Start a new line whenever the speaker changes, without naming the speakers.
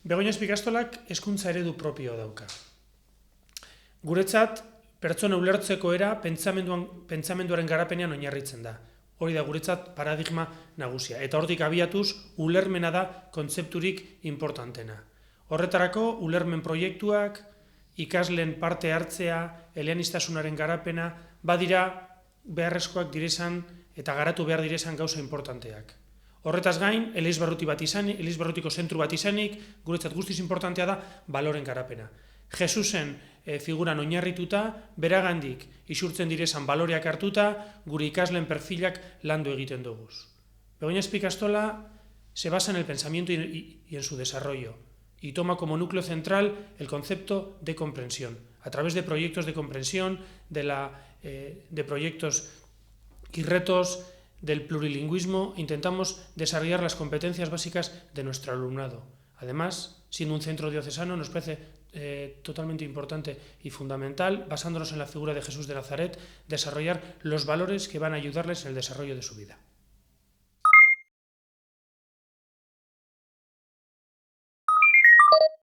Begoña Espikastolak hezkuntza eredu propioa dauka. Guretzat, pertsona ulertzeko era pentsamenduaren garapenean oinarritzen da. Hori da guretzat paradigma nagusia. Eta hortik abiatuz, ulermena da kontzepturik importantena. Horretarako, ulermen proiektuak, ikasleen parte hartzea, eleanistasunaren garapena, badira beharrezkoak direzan eta garatu behar direzan gauza importanteak. Horretaz gain, Elizbarrutiko zentru bat izanik, guretzat guztiz importantea da baloren garapena. Jesusen figuran oinarrituta, beragandik isurtzen direzan baloreak hartuta, gure ikasleen perfilak landu egiten dugu. Begoña Espikastola se basa en el pensamiento y en su desarrollo, y toma como núcleo central el concepto de comprensión. A través de proyectos de comprensión, de proyectos y retos del plurilingüismo, intentamos desarrollar las competencias básicas de nuestro alumnado. Además, siendo un centro diocesano, nos parece totalmente importante y fundamental, basándonos en la figura de Jesús de Nazaret, desarrollar los valores que van a ayudarles en el desarrollo de su vida.